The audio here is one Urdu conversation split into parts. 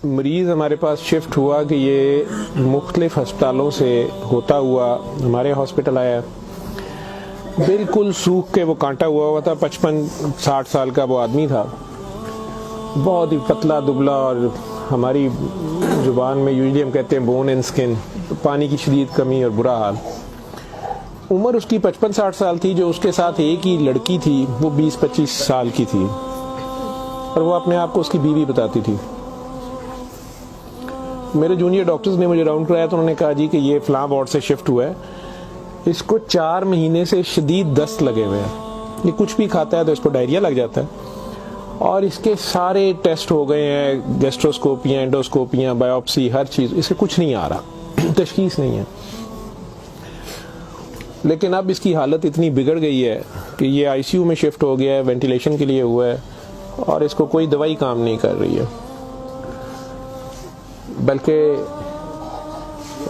مریض ہمارے پاس شفٹ ہوا کہ یہ مختلف ہسپتالوں سے ہوتا ہوا ہمارے ہاسپٹل آیا. بالکل سوکھ کے وہ کانٹا ہوا تھا. 55-60 سال کا وہ آدمی تھا, بہت ہی پتلا دبلا, اور ہماری زبان میں یوزلی ہم کہتے ہیں بون اینڈ سکن, پانی کی شدید کمی اور برا حال. عمر اس کی 55-60 سال تھی. جو اس کے ساتھ ایک ہی لڑکی تھی وہ 20-25 سال کی تھی, اور وہ اپنے آپ کو اس کی بیوی بتاتی تھی. میرے جونیئر ڈاکٹرز نے مجھے راؤنڈ کرایا تو انہوں نے کہا جی کہ یہ فلاں وارڈ سے شفٹ ہوا ہے, اس کو 4 مہینے سے شدید دست لگے ہوئے ہیں, یہ کچھ بھی کھاتا ہے تو اس کو ڈائریا لگ جاتا ہے, اور اس کے سارے ٹیسٹ ہو گئے ہیں, گیسٹروسکوپیاں, انڈوسکوپیاں, بایوپسی, ہر چیز, اس سے کچھ نہیں آ رہا, تشخیص نہیں ہے. لیکن اب اس کی حالت اتنی بگڑ گئی ہے کہ یہ آئی سی یو میں شفٹ ہو گیا ہے, وینٹیلیشن کے لیے ہوا ہے, اور اس کو کوئی دوائی کام نہیں کر رہی ہے. بلکہ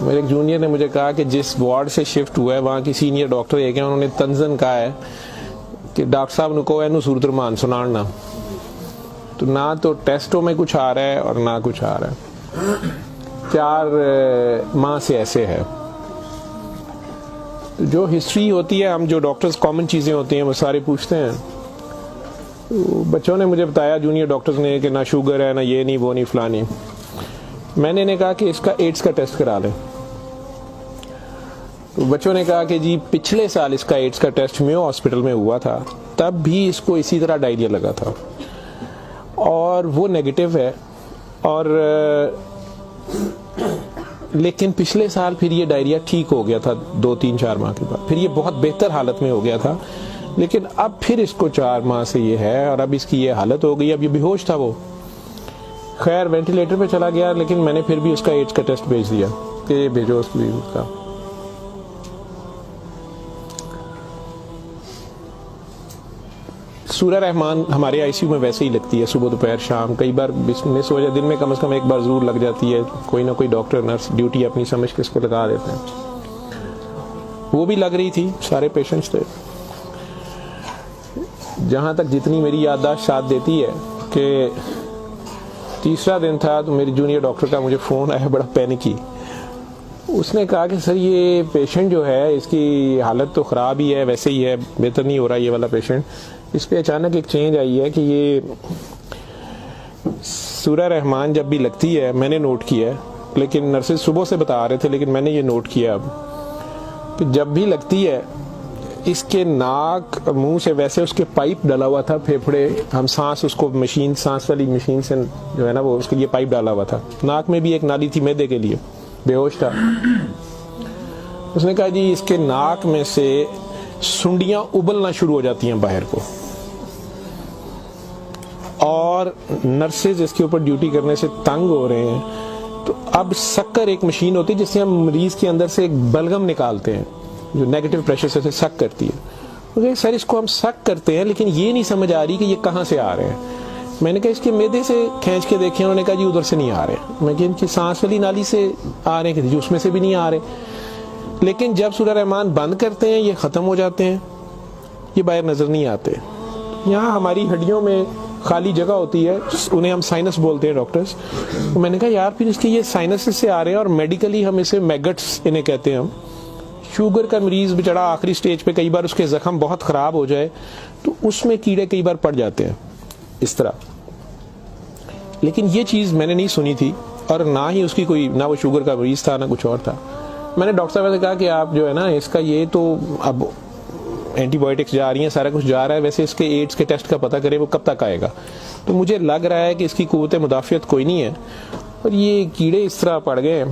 میرے ایک جونیئر نے مجھے کہا کہ جس وارڈ سے شفٹ ہوا ہے وہاں کی سینئر ڈاکٹر ایک ہیں, انہوں نے تنزن کہا ہے کہ ڈاکٹر صاحب نے کہا ہے صورت رمان سنانا, تو نہ تو ٹیسٹوں میں کچھ آ رہا ہے اور نہ کچھ آ رہا ہے. 4 ماہ سے ایسے ہے. جو ہسٹری ہوتی ہے, ہم جو ڈاکٹرز کامن چیزیں ہوتی ہیں وہ سارے پوچھتے ہیں. بچوں نے مجھے بتایا, جونیئر ڈاکٹرز نے, کہ نہ شوگر ہے, نہ یہ نہیں, وہ نہیں, فلانی. میں نے کہا کہ اس کا ایڈز کا ٹیسٹ کرا لیں. تو بچوں نے کہا کہ جی پچھلے سال اس کا ایڈز کا ٹیسٹ میو ہاسپٹل میں ہوا تھا, تب بھی اس کو اسی طرح ڈائریا لگا تھا, اور وہ نیگیٹو ہے, اور لیکن پچھلے سال پھر یہ ڈائریا ٹھیک ہو گیا تھا 2-3-4 ماہ کے بعد, پھر یہ بہت بہتر حالت میں ہو گیا تھا, لیکن اب پھر اس کو 4 ماہ سے یہ ہے, اور اب اس کی یہ حالت ہو گئی, اب یہ بے ہوش تھا. وہ خیر وینٹیلیٹر پہ چلا گیا, لیکن میں نے پھر بھی اس کا ایڈز کا ٹیسٹ بھیج دیا کہ یہ بھیجو اس کا. سورہ رحمان ہمارے آئی سی یو میں ویسے ہی لگتی ہے, صبح دوپہر شام, کئی بار مس ہو جائے, دن میں کم از کم ایک بار ضرور لگ جاتی ہے. کوئی نہ کوئی ڈاکٹر نرس ڈیوٹی اپنی سمجھ کے اس کو لگا دیتے ہیں. وہ بھی لگ رہی تھی, سارے پیشنٹس تھے. جہاں تک جتنی میری یادداشت ساتھ دیتی ہے کہ تیسرا دن تھا تو میری جونیئر ڈاکٹر کا مجھے فون آیا, بڑا پینکی. اس نے کہا کہ سر یہ پیشنٹ جو ہے اس کی حالت تو خراب ہی ہے, ویسے ہی ہے, بہتر نہیں ہو رہا یہ والا پیشنٹ, اس پہ اچانک ایک چینج آئی ہے کہ یہ سورہ رحمان جب بھی لگتی ہے, میں نے نوٹ کیا ہے, لیکن نرسز صبح سے بتا رہے تھے, لیکن میں نے یہ نوٹ کیا اب کہ جب بھی لگتی ہے اس کے ناک منہ سے, ویسے اس کے پائپ ڈالا ہوا تھا پھیپھڑے, ہم سانس اس کو مشین, سانس والی مشین سے جو ہے نا وہ اس کے لیے پائپ ڈالا ہوا تھا, ناک میں بھی ایک نالی تھی معدے کے لیے, بے ہوش تھا. اس نے کہا جی اس کے ناک میں سے سنڈیاں ابلنا شروع ہو جاتی ہیں باہر کو, اور نرسز اس کے اوپر ڈیوٹی کرنے سے تنگ ہو رہے ہیں. تو اب سکر ایک مشین ہوتی ہے جس سے ہم مریض کے اندر سے ایک بلغم نکالتے ہیں جو نیگیٹو پریشر سے سک کرتی ہے. سر اس کو ہم سک کرتے ہیں, لیکن یہ نہیں سمجھ آ رہی کہ یہ کہاں سے آ رہے ہیں. میں نے کہا اس کے معدے سے کھینچ کے دیکھیں, انہوں نے کہا جی ادھر سے نہیں آ رہے. میں کہ ان کی سانس والی نالی سے آ رہے ہیں, کہ اس میں سے بھی نہیں آ رہے. لیکن جب سورہ رحمان بند کرتے ہیں یہ ختم ہو جاتے ہیں, یہ باہر نظر نہیں آتے. یہاں ہماری ہڈیوں میں خالی جگہ ہوتی ہے, انہیں ہم سائنس بولتے ہیں ڈاکٹرز. میں نے کہا یار پھر اس کے یہ سائنس سے آ رہے ہیں, اور میڈیکلی ہم اسے میگٹس انہیں کہتے ہیں. ہم شوگر کا مریض بچڑا آخری سٹیج پہ, کئی بار اس کے زخم بہت خراب ہو جائے تو اس میں کیڑے کئی بار پڑ جاتے ہیں اس طرح. لیکن یہ چیز میں نے نہیں سنی تھی, اور نہ ہی اس کی کوئی, نہ وہ شوگر کا مریض تھا نہ کچھ اور تھا. میں نے ڈاکٹر صاحب سے کہا کہ آپ جو ہے نا اس کا یہ تو اب اینٹی بایوٹکس جا رہی ہیں, سارا کچھ جا رہا ہے, ویسے اس کے ایڈز کے ٹیسٹ کا پتہ کریں وہ کب تک آئے گا. تو مجھے لگ رہا ہے کہ اس کی قوت مدافعت کوئی نہیں ہے, اور یہ کیڑے اس طرح پڑ گئے,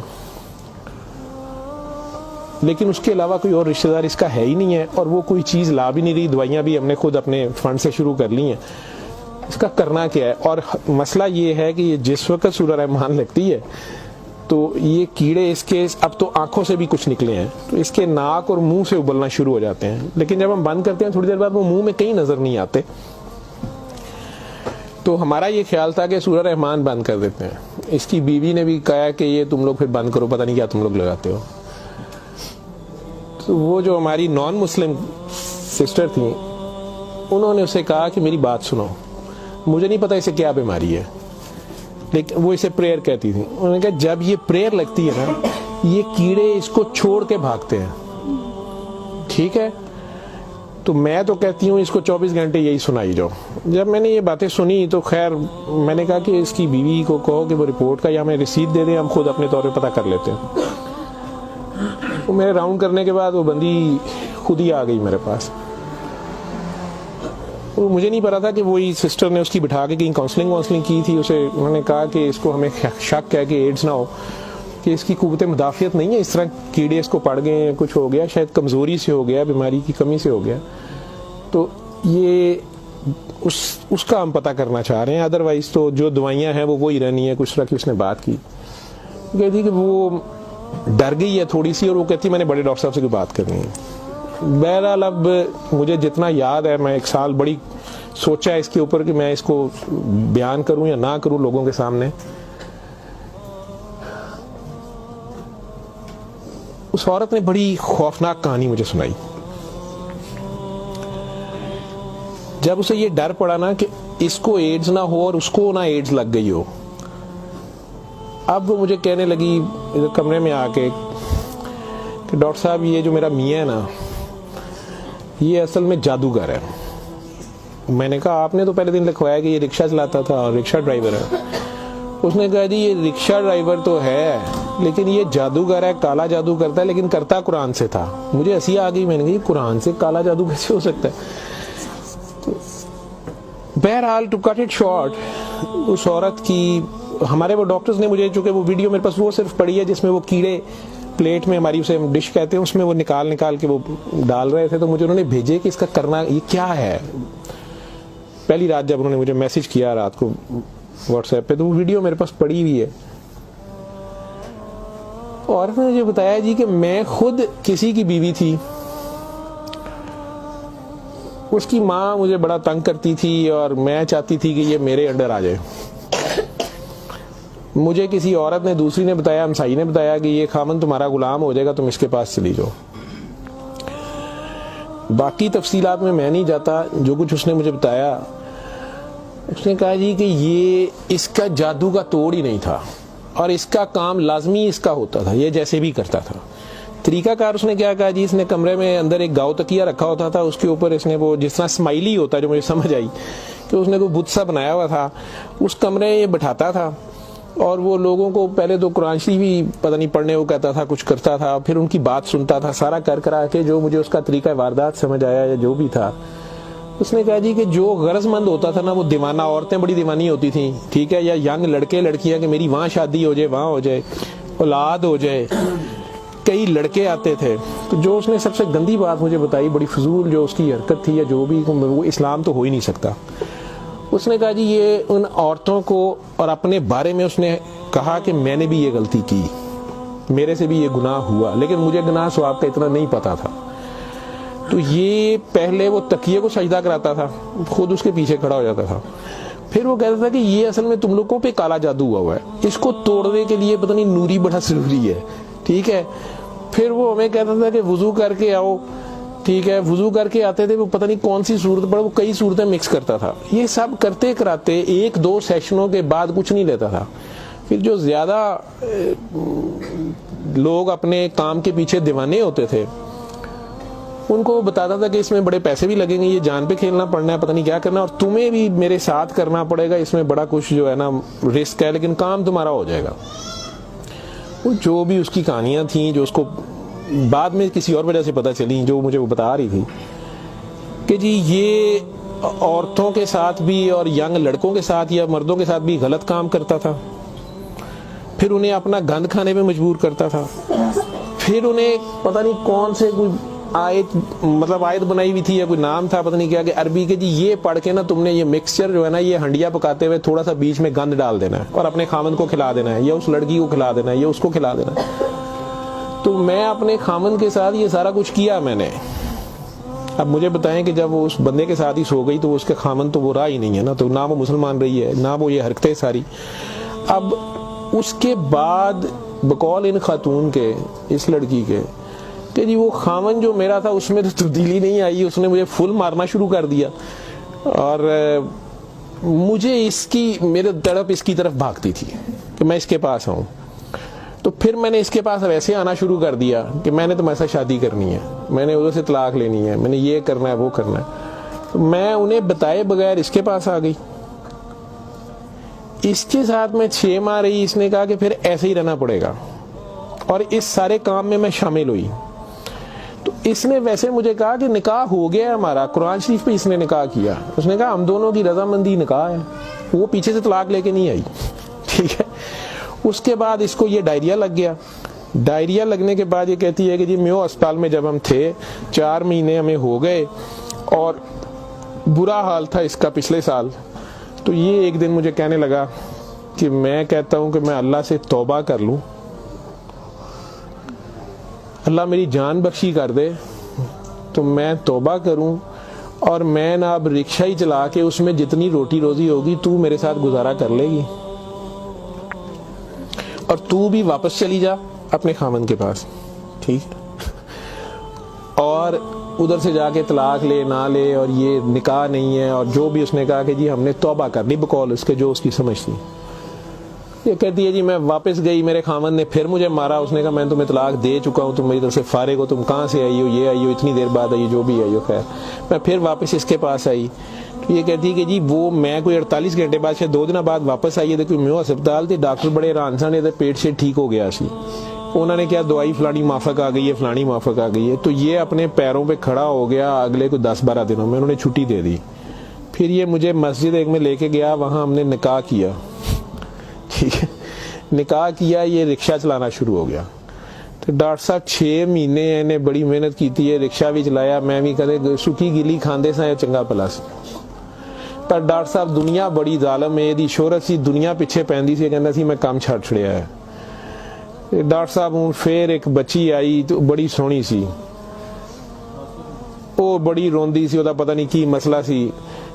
لیکن اس کے علاوہ کوئی اور رشتہ دار اس کا ہے ہی نہیں ہے, اور وہ کوئی چیز لا بھی نہیں رہی. دوائیاں بھی ہم نے خود اپنے فنڈ سے شروع کر لی ہیں. اس کا کرنا کیا ہے؟ اور مسئلہ یہ ہے کہ یہ جس وقت سورہ رحمان لگتی ہے تو یہ کیڑے اس کے اب تو آنکھوں سے بھی کچھ نکلے ہیں, تو اس کے ناک اور منہ سے ابلنا شروع ہو جاتے ہیں. لیکن جب ہم بند کرتے ہیں تھوڑی دیر بعد وہ منہ میں کہیں نظر نہیں آتے. تو ہمارا یہ خیال تھا کہ سورہ رحمان بند کر دیتے ہیں. اس کی بیوی نے بھی کہا کہ یہ تم لوگ پھر بند کرو, پتہ نہیں کیا تم لوگ لگاتے ہو. تو وہ جو ہماری نان مسلم سسٹر تھیں, انہوں نے اسے کہا کہ میری بات سنو, مجھے نہیں پتا اسے کیا بیماری ہے, لیکن وہ اسے پریئر کہتی تھی. انہوں نے کہا جب یہ پریئر لگتی ہے نا یہ کیڑے اس کو چھوڑ کے بھاگتے ہیں, ٹھیک ہے. تو میں تو کہتی ہوں اس کو 24 گھنٹے یہی سنائی جاؤ. جب میں نے یہ باتیں سنی تو خیر میں نے کہا کہ اس کی بیوی کو کہو کہ وہ رپورٹ کا یا ہمیں رسید دے دیں, ہم خود اپنے طور پہ پتہ کر لیتے ہیں. تو میرے راؤنڈ کرنے کے بعد وہ بندی خود ہی آ گئی میرے پاس. مجھے نہیں پتا تھا کہ وہی سسٹر نے اس کی بٹھا کے کہیں کاؤنسلنگ کی تھی. اسے انہوں نے کہا کہ اس کو ہمیں شک ہے کہ ایڈز نہ ہو, کہ اس کی قوت مدافعت نہیں ہے, اس طرح کیڑے اس کو پڑ گئے ہیں, کچھ ہو گیا, شاید کمزوری سے ہو گیا, بیماری کی کمی سے ہو گیا. تو یہ اس کا ہم پتہ کرنا چاہ رہے ہیں. ادروائز تو جو دوائیاں ہیں وہ وہی رہنی ہے. کچھ طرح کی اس نے بات کی, کہتی کہ وہ ڈر گئی ہے تھوڑی سی, اور وہ کہتی میں نے بڑے ڈاکٹر صاحب سے کوئی بات کرنی ہے. بہرحال اب مجھے جتنا یاد ہے, میں 1 سال بڑی سوچا ہے اس کے اوپر کہ میں اس کو بیان کروں یا نہ کروں لوگوں کے سامنے. اس عورت نے بڑی خوفناک کہانی مجھے سنائی. جب اسے یہ ڈر پڑا نا کہ اس کو ایڈز نہ ہو اور اس کو نہ ایڈز لگ گئی ہو, اب وہ مجھے کہنے لگی کمرے میں آ کے کہ ڈاکٹر صاحب یہ جو میرا میاں ہے نا یہ اصل میں جادوگر ہے. میں نے کہا آپ نے تو پہلے دن لکھوایا کہ یہ رکشہ چلاتا تھا اور رکشہ ڈرائیور ہے. اس نے کہا جی یہ رکشہ ڈرائیور تو ہے لیکن یہ جادوگر ہے, کالا جادو کرتا ہے, لیکن کرتا قرآن سے تھا. مجھے ہنسی آ گئی, میں نے کہا یہ قرآن سے کالا جادو کیسے ہو سکتا ہے. بہرحال ٹو کٹ اٹ شارٹ, اس عورت کی ہمارے وہ ڈاکٹرز نے مجھے, چونکہ وہ ویڈیو میرے پاس وہ صرف پڑی ہے جس میں وہ کیڑے پلیٹ میں ہماری اسے ڈش کہتے ہیں اس میں وہ نکال کے وہ ڈال رہے تھے, تو مجھے انہوں نے بھیجے کہ اس کا کرنا یہ کیا ہے. پہلی رات جب انہوں نے مجھے میسج کیا رات کو واٹس ایپ پہ, تو وہ ویڈیو میرے پاس پڑی ہوئی ہے. اور نے مجھے بتایا جی کہ میں خود کسی کی بیوی تھی, اس کی ماں مجھے بڑا تنگ کرتی تھی اور میں چاہتی تھی کہ یہ میرے انڈر آ جائے. مجھے کسی عورت نے, دوسری نے بتایا, ہمسائی نے بتایا کہ یہ خامن تمہارا غلام ہو جائے گا, تم اس کے پاس چلی جاؤ. باقی تفصیلات میں نہیں جاتا. جو کچھ اس نے مجھے بتایا, اس نے کہا جی کہ یہ اس کا جادو کا توڑ ہی نہیں تھا اور اس کا کام لازمی اس کا ہوتا تھا, یہ جیسے بھی کرتا تھا. طریقہ کار اس نے کیا کہا جی, اس نے کمرے میں اندر ایک گاؤ تکیہ رکھا ہوتا تھا, اس کے اوپر اس نے وہ جس طرح اسمائلی ہوتا ہے, جو مجھے سمجھ آئی کہ اس نے کوئی بت سا بنایا ہوا تھا, اس کمرے یہ بٹھاتا تھا اور وہ لوگوں کو پہلے تو قرآن شریف بھی پتہ نہیں پڑھنے کو کہتا تھا, کچھ کرتا تھا, پھر ان کی بات سنتا تھا, سارا کرا کے جو مجھے اس کا طریقہ واردات سمجھ آیا یا جو بھی تھا. اس نے کہا جی کہ جو غرض مند ہوتا تھا نا, وہ دیوانہ عورتیں بڑی دیوانی ہوتی تھیں, ٹھیک ہے, یا ینگ لڑکے لڑکیاں کہ میری وہاں شادی ہو جائے, وہاں ہو جائے, اولاد ہو جائے, کئی لڑکے آتے تھے. تو جو اس نے سب سے گندی بات مجھے بتائی, بڑی فضول جو اس کی حرکت تھی یا جو بھی, وہ اسلام تو ہو ہی نہیں سکتا. اس نے کہا جی یہ ان عورتوں کو اور اپنے بارے میں اس نے کہا کہ میں نے بھی یہ غلطی کی, میرے سے بھی یہ گناہ ہوا, لیکن مجھے گناہ ثواب کا اتنا نہیں پتا تھا. تو یہ پہلے وہ تکیے کو سجدہ کراتا تھا, خود اس کے پیچھے کھڑا ہو جاتا تھا, پھر وہ کہتا تھا کہ یہ اصل میں تم لوگوں پہ کالا جادو ہوا ہے, اس کو توڑنے کے لیے پتہ نہیں نوری بڑا ضروری ہے, ٹھیک ہے. پھر وہ ہمیں کہتا تھا کہ وضو کر کے آؤ, ٹھیک ہے, وضو کر کے آتے تھے, وہ پتہ نہیں کون سی صورت پر وہ کئی صورتیں مکس کرتا تھا. یہ سب کرتے کراتے 1-2 سیشنوں کے بعد کچھ نہیں لیتا تھا. پھر جو زیادہ لوگ اپنے کام کے پیچھے دیوانے ہوتے تھے, ان کو وہ بتاتا تھا کہ اس میں بڑے پیسے بھی لگیں گے, یہ جان پہ کھیلنا پڑنا ہے, پتہ نہیں کیا کرنا, اور تمہیں بھی میرے ساتھ کرنا پڑے گا, اس میں بڑا کچھ جو ہے نا رسک ہے, لیکن کام تمہارا ہو جائے گا. جو بھی اس کی کہانیاں تھیں, جو اس کو بعد میں کسی اور وجہ سے پتہ چلی, جو مجھے وہ بتا رہی تھی کہ جی یہ عورتوں کے ساتھ بھی اور ینگ لڑکوں کے ساتھ یا مردوں کے ساتھ بھی غلط کام کرتا تھا, پھر انہیں اپنا گند کھانے پہ مجبور کرتا تھا, پھر انہیں پتہ نہیں کون سے کوئی آیت بنائی ہوئی تھی یا کوئی نام تھا, پتہ نہیں کیا, کہ عربی کے جی یہ پڑھ کے نا تم نے یہ مکسچر جو ہے نا, یہ ہنڈیا پکاتے ہوئے تھوڑا سا بیچ میں گند ڈال دینا ہے اور اپنے خامن کو کھلا دینا ہے, یا اس لڑکی کو کھلا دینا ہے, یا اس کو کھلا دینا ہے. تو میں اپنے خامن کے ساتھ یہ سارا کچھ کیا میں نے. اب مجھے بتائیں کہ جب وہ اس بندے کے ساتھ ہی سو گئی تو اس کے خامن تو وہ رہا ہی نہیں ہے نا, تو نہ وہ مسلمان رہی ہے, نہ وہ یہ حرکتیں ساری. اب اس کے بعد بقول ان خاتون کے, اس لڑکی کے, کہ جی وہ خامن جو میرا تھا اس میں تو تبدیلی نہیں آئی, اس نے مجھے فل مارنا شروع کر دیا. اور مجھے اس کی میرے تڑپ اس کی طرف بھاگتی تھی کہ میں اس کے پاس آؤں. تو پھر میں نے اس کے پاس ویسے آنا شروع کر دیا کہ میں نے تمہارے ساتھ شادی کرنی ہے, میں نے ادھر سے طلاق لینی ہے, میں نے یہ کرنا ہے وہ کرنا ہے. تو میں انہیں بتائے بغیر اس کے پاس آ گئی. اس کے ساتھ میں 6 ماہ رہی. اس نے کہا کہ پھر ایسے ہی رہنا پڑے گا, اور اس سارے کام میں شامل ہوئی. تو اس نے ویسے مجھے کہا کہ نکاح ہو گیا ہے ہمارا, قرآن شریف پہ اس نے نکاح کیا. اس نے کہا ہم دونوں کی رضامندی نکاح ہے, وہ پیچھے سے طلاق لے کے نہیں آئی. ٹھیک ہے. اس کے بعد اس کو یہ ڈائریا لگ گیا. ڈائریا لگنے کے بعد یہ کہتی ہے کہ جی میو اسپتال میں جب ہم تھے 4 مہینے ہمیں ہو گئے اور برا حال تھا اس کا پچھلے سال. تو یہ ایک دن مجھے کہنے لگا کہ میں کہتا ہوں کہ میں اللہ سے توبہ کر لوں, اللہ میری جان بخشی کر دے, تو میں توبہ کروں اور میں نا اب رکشہ ہی چلا کے اس میں جتنی روٹی روزی ہوگی تو میرے ساتھ گزارا کر لے گی, اور تو بھی واپس چلی جا اپنے خامن کے پاس. ٹھیک. اور ادھر سے جا کے طلاق لے نہ لے, اور یہ نکاح نہیں ہے, اور جو بھی اس نے کہا کہ جی ہم نے توبہ کر لی بقول اس کے جو اس کی سمجھ تھی. یہ کہتی ہے جی میں واپس گئی, میرے خامن نے پھر مجھے مارا. اس نے کہا میں تمہیں طلاق دے چکا ہوں, تم میری طرف سے فارغ ہو, تم کہاں سے آئی ہو, یہ آئی ہو, اتنی دیر بعد آئی ہو, جو بھی آئی ہو. خیر میں پھر واپس اس کے پاس آئی. یہ کہتی ہے کہ جی وہ میں کوئی 48 گھنٹے بعد شاید 2 دن بعد واپس آئی ہے. تو کوئی میو ہسپتال تھے, ڈاکٹر بڑے حیران سن, پیٹ سے ٹھیک ہو گیا سی. انہوں نے کیا دوائی فلانی مافک آ گئی ہے, فلانی مافک آ گئی ہے. تو یہ اپنے پیروں پہ کھڑا ہو گیا. اگلے کوئی 10-12 دنوں میں انہوں نے چھٹی دے دی. پھر یہ مجھے مسجد ایک میں لے کے گیا, وہاں ہم نے نکاح کیا. ٹھیک ہے. نکاح کیا, یہ رکشہ چلانا شروع ہو گیا. تو ڈاکٹر صاحب 6 مہینے انہیں بڑی محنت کی تھی, رکشہ بھی چلایا, میں بھی کدے سکی گلی کھاندے سا چنگا پلا سی. پر ڈاکٹر صاحب دنیا بڑی ظالم ہے, دی شہرت سی دنیا پیچھے پیندی سی, کہندا سی میں کام چھڈ چھڑیا ہے. ڈاکٹر صاحب ہوں پھر ایک بچی آئی تو بڑی سونی سی, وہ بڑی روندی سی, وہ پتہ نہیں کی مسئلہ سی.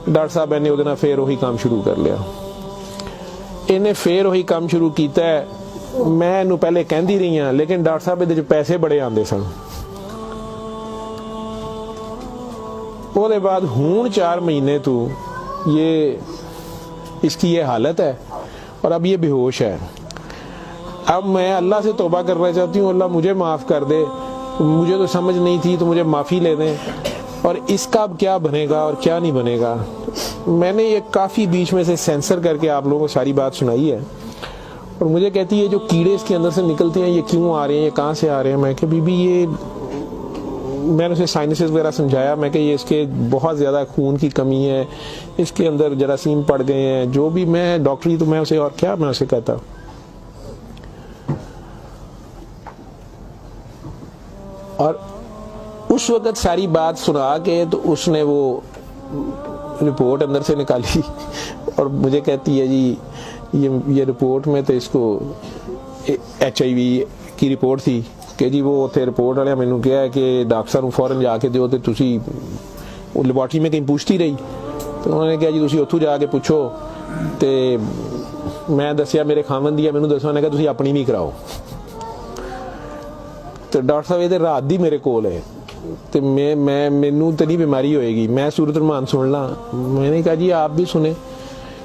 ڈاکٹر صاحب نے وہ پھر وہی کام شروع کر لیا. انہیں پھر وہی کام شروع کیتا ہے. میں انہوں پہلے کہندی رہی ہوں, لیکن ڈاکٹر صاحب یہ پیسے بڑے آندے سن. وہ دے بعد ہون 4 مہینے تو یہ اس کی یہ حالت ہے, اور اب یہ بے ہوش ہے. اب میں اللہ سے توبہ کرنا چاہتی ہوں, اللہ مجھے معاف کر دے, مجھے تو سمجھ نہیں تھی, تو مجھے معافی لے دیں. اور اس کا اب کیا بنے گا اور کیا نہیں بنے گا. میں نے یہ کافی بیچ میں سے سینسر کر کے آپ لوگوں کو ساری بات سنائی ہے. اور مجھے کہتی ہے جو کیڑے اس کے اندر سے نکلتے ہیں یہ کیوں آ رہے ہیں, یہ کہاں سے آ رہے ہیں. میں کہ بی بی یہ میں نے اسے سائنسز وغیرہ سمجھایا. میں کہ یہ اس کے بہت زیادہ خون کی کمی ہے, اس کے اندر جراثیم پڑ گئے ہیں, جو بھی. میں ڈاکٹری تو میں اسے اور کیا میں اسے کہتا. اور اس وقت ساری بات سنا کے تو اس نے وہ رپورٹ اندر سے نکالی, اور مجھے کہتی ہے جی یہ رپورٹ میں تو اس کو HIV کی رپورٹ تھی کہ جی وہ اتنے رپورٹ والے مینوں کہا ہے کہ ڈاکٹر صاحب فوراً جا کے دیو, تو تسی وہ لیبارٹری میں کہیں پوچھتی رہی. تو انہوں نے کہا جی تسی اتھوں جا کے پوچھو. تو میں دسیا میرے خامن دی, مینوں دسو, نے کہا تسی اپنی بھی کراؤ. تو ڈاکٹر صاحب یہ رات دی میرے کول ہے, تو مینوں تو نہیں بیماری ہوئے گی, میں سورۃ الرحمان سن لا. میں نے کہا جی آپ بھی سنیں,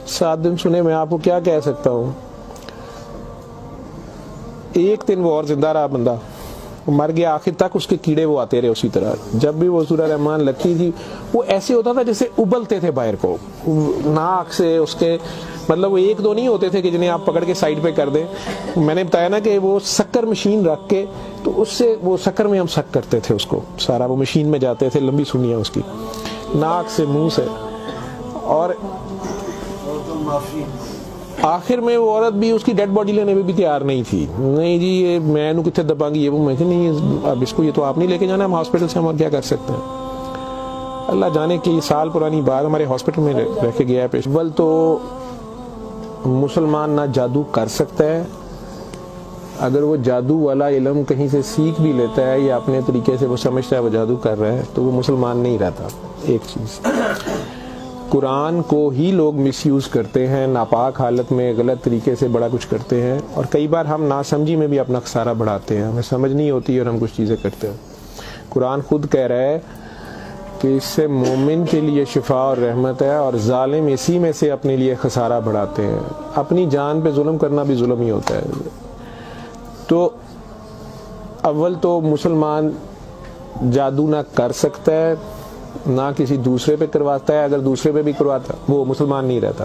7 دن سنے, میں آپ کو کیا کہہ سکتا ہوں. ایک دن وہ اور زندہ رہا, بندہ مر گیا. آخر تک اس کے کیڑے وہ آتے رہے اسی طرح. جب بھی وہ سورہ رحمان لگتی تھی وہ ایسے ہوتا تھا جیسے ابلتے تھے باہر کو, ناک سے اس کے, مطلب وہ 1-2 نہیں ہوتے تھے کہ جنہیں آپ پکڑ کے سائڈ پہ کر دیں. میں نے بتایا نا کہ وہ سکر مشین رکھ کے, تو اس سے وہ سکر میں ہم سک کرتے تھے اس کو سارا, وہ مشین میں جاتے تھے, لمبی سنیاں اس کی, ناک سے منہ سے. اور آخر میں وہ عورت بھی اس کی ڈیڈ باڈی لینے میں بھی تیار نہیں تھی. نہیں جی یہ میں انہوں کتنے دباں گی, یہ وہ. میں کہ نہیں اب اس کو, یہ تو آپ نہیں لے کے جانا, ہم ہاسپٹل سے ہم اور کیا کر سکتے ہیں. اللہ جانے کی سال پرانی بات ہمارے ہاسپٹل میں رہ کے گیا ہے پیش. اول تو مسلمان نہ جادو کر سکتا ہے, اگر وہ جادو والا علم کہیں سے سیکھ بھی لیتا ہے یا اپنے طریقے سے وہ سمجھتا ہے وہ جادو کر رہا ہے, تو وہ مسلمان نہیں رہتا. ایک چیز, قرآن کو ہی لوگ مس یوز کرتے ہیں, ناپاک حالت میں غلط طریقے سے بڑا کچھ کرتے ہیں, اور کئی بار ہم ناسمجھی میں بھی اپنا خسارہ بڑھاتے ہیں, ہمیں سمجھ نہیں ہوتی اور ہم کچھ چیزیں کرتے ہیں. قرآن خود کہہ رہا ہے کہ اس سے مومن کے لیے شفا اور رحمت ہے، اور ظالم اسی میں سے اپنے لیے خسارہ بڑھاتے ہیں۔ اپنی جان پہ ظلم کرنا بھی ظلم ہی ہوتا ہے۔ تو اول تو مسلمان جادو نہ کر سکتا ہے، نہ کسی دوسرے پہ کرواتا ہے، اگر دوسرے پہ بھی کرواتا وہ مسلمان نہیں رہتا۔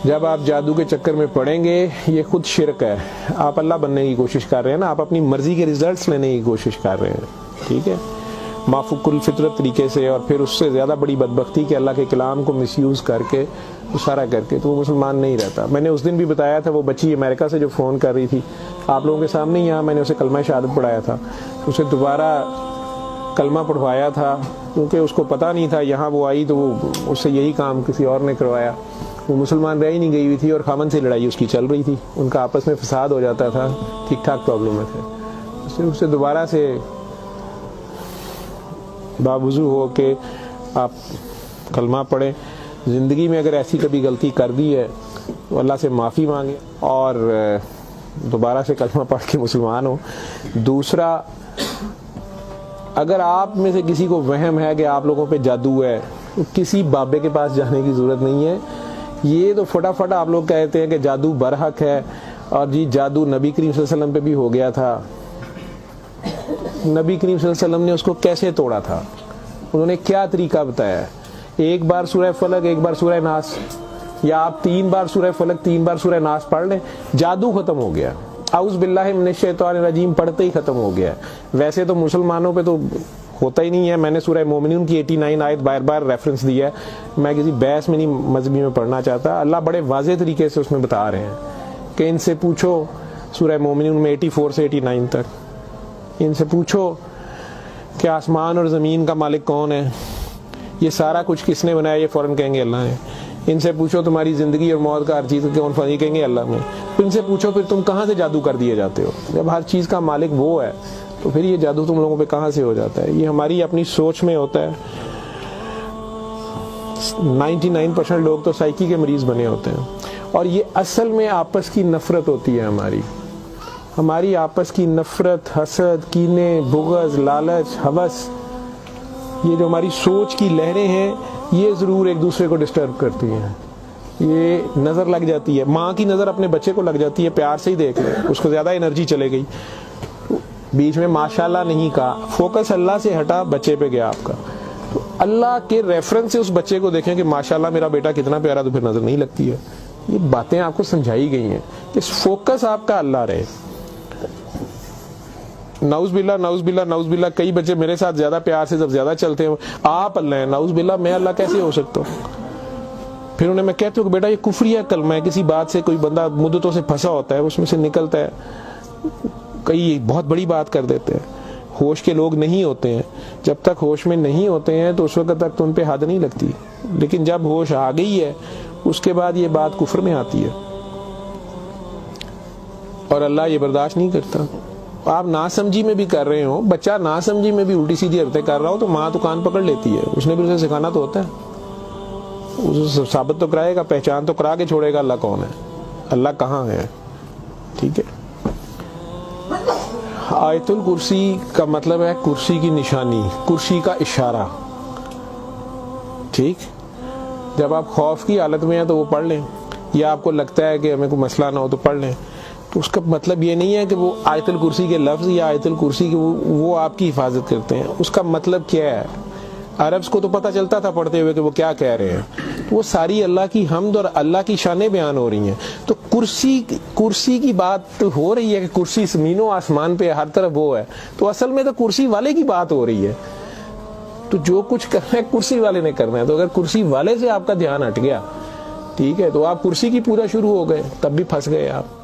جب آپ جادو کے چکر میں پڑیں گے یہ خود شرک ہے، آپ اللہ بننے کی کوشش کر رہے ہیں نا، آپ اپنی مرضی کے ریزلٹس لینے کی کوشش کر رہے ہیں، ٹھیک ہے، مافوق الفطرت طریقے سے، اور پھر اس سے زیادہ بڑی بدبختی کہ اللہ کے کلام کو مس یوز کر کے سارا کر کے، تو وہ مسلمان نہیں رہتا۔ میں نے اس دن بھی بتایا تھا، وہ بچی امریکہ سے جو فون کر رہی تھی آپ لوگوں کے سامنے، یہاں میں نے اسے کلمہ شہادت پڑھایا تھا، اسے دوبارہ کلمہ پڑھوایا تھا کیونکہ اس کو پتہ نہیں تھا، یہاں وہ آئی تو وہ اس سے یہی کام کسی اور نے کروایا، وہ مسلمان رہ ہی نہیں گئی ہوئی تھی، اور خامن سے لڑائی اس کی چل رہی تھی، ان کا آپس میں فساد ہو جاتا تھا، ٹھیک ٹھاک پرابلم میں تھے، اس سے دوبارہ سے باوضو ہو کے آپ کلمہ پڑھیں، زندگی میں اگر ایسی کبھی غلطی کر دی ہے تو اللہ سے معافی مانگیں اور دوبارہ سے کلمہ پڑھ کے مسلمان ہو۔ دوسرا، اگر آپ میں سے کسی کو وہم ہے کہ آپ لوگوں پہ جادو ہے تو کسی بابے کے پاس جانے کی ضرورت نہیں ہے۔ یہ تو فٹافٹ آپ لوگ کہتے ہیں کہ جادو برحق ہے، اور جی جادو نبی کریم صلی اللہ علیہ وسلم پہ بھی ہو گیا تھا۔ نبی کریم صلی اللہ علیہ وسلم نے اس کو کیسے توڑا تھا، انہوں نے کیا طریقہ بتایا ہے؟ ایک بار سورہ فلق، ایک بار سورہ ناس، یا آپ 3 بار سورہ فلق 3 بار سورہ ناس پڑھ لیں، جادو ختم ہو گیا۔ اعوذ باللہ من الشیطان الرجیم پڑھتے ہی ختم ہو گیا۔ ویسے تو مسلمانوں پہ تو ہوتا ہی نہیں ہے، میں نے سورہ مومنون کی 89 آیت بار بار ریفرنس دیا ہے، میں کسی بحث میں نہیں مذہبی میں پڑھنا چاہتا، اللہ بڑے واضح طریقے سے اس میں بتا رہے ہیں کہ ان سے پوچھو، سورہ مومنون میں 84 سے 89 تک، ان سے پوچھو کہ آسمان اور زمین کا مالک کون ہے، یہ سارا کچھ کس نے بنایا، یہ فوراً کہیں گے اللہ نے۔ ان سے پوچھو تمہاری زندگی اور موت کا ہر چیز کون فانی، کہیں گے اللہ نے۔ ان سے پوچھو پھر تم کہاں سے جادو کر دیے جاتے ہو، جب ہر چیز کا مالک وہ ہے تو پھر یہ جادو تم لوگوں پہ کہاں سے ہو جاتا ہے؟ یہ ہماری اپنی سوچ میں ہوتا ہے۔ 99% لوگ تو سائیکی کے مریض بنے ہوتے ہیں، اور یہ اصل میں آپس کی نفرت ہوتی ہے، ہماری آپس کی نفرت، حسد، کینے، بغض، لالچ، ہوس، یہ جو ہماری سوچ کی لہریں ہیں یہ ضرور ایک دوسرے کو ڈسٹرب کرتی ہیں۔ یہ نظر لگ جاتی ہے، ماں کی نظر اپنے بچے کو لگ جاتی ہے، پیار سے ہی دیکھ لیں، اس کو زیادہ انرجی چلے گئی، بیچ میں ماشاءاللہ نہیں کہا، فوکس اللہ سے ہٹا، بچے پہ گیا آپ کا، تو اللہ کے ریفرنس سے اس بچے کو دیکھیں کہ ماشاءاللہ میرا بیٹا کتنا پیارا، تو پھر نظر نہیں لگتی ہے۔ یہ باتیں آپ کو سمجھائی گئی ہیں کہ فوکس آپ کا اللہ رہے۔ نعوذ باللہ نعوذ باللہ نعوذ باللہ، کئی بچے میرے ساتھ زیادہ پیار سے جب زیادہ چلتے ہیں، آپ اللہ ہیں، نعوذ باللہ میں اللہ کیسے ہو سکتا ہوں؟ پھر انہیں میں کہتا ہوں کہ بیٹا یہ کفریہ کلمہ ہے، کسی بات سے کوئی بندہ مدتوں سے پھنسا ہوتا ہے، اس میں سے نکلتا ہے، کئی بہت بڑی بات کر دیتے ہیں۔ ہوش کے لوگ نہیں ہوتے ہیں، جب تک ہوش میں نہیں ہوتے ہیں تو اس وقت تک تو ان پہ حد نہیں لگتی، لیکن جب ہوش آ گئی ہے اس کے بعد یہ بات کفر میں آتی ہے، اور اللہ یہ برداشت نہیں کرتا۔ آپ ناسمجھی میں بھی کر رہے ہو، بچہ ناسمجھی میں بھی الٹی سیدھی حرکتیں کر رہا ہو تو ماں تو کان پکڑ لیتی ہے، اس نے بھی اسے سکھانا تو ہوتا ہے، اسے ثابت تو کرائے گا، پہچان تو کرا کے چھوڑے گا اللہ کون ہے، اللہ کہاں ہے، ٹھیک ہے۔ آیت الکرسی کا مطلب ہے کرسی کی نشانی، کرسی کا اشارہ، ٹھیک۔ جب آپ خوف کی حالت میں ہیں تو وہ پڑھ لیں، یا آپ کو لگتا ہے کہ ہمیں کوئی مسئلہ نہ ہو تو پڑھ لیں، تو اس کا مطلب یہ نہیں ہے کہ وہ آیت الکرسی کے لفظ یا آیت الکرسی کے وہ آپ کی حفاظت کرتے ہیں، اس کا مطلب کیا ہے؟ عربز کو تو پتہ چلتا تھا پڑھتے ہوئے کہ وہ کیا کہہ رہے ہیں، وہ ساری اللہ کی حمد اور اللہ کی شانیں بیان ہو رہی ہیں۔ تو کرسی کی بات ہو رہی ہے کہ کرسی زمین و آسمان پہ ہر طرف وہ ہے، تو اصل میں تو کرسی والے کی بات ہو رہی ہے، تو جو کچھ کرنا ہے کرسی والے نے کرنا ہے، تو اگر کرسی والے سے آپ کا دھیان ہٹ گیا، ٹھیک ہے، تو آپ کرسی کی پوجا شروع ہو گئے، تب بھی پھنس گئے آپ۔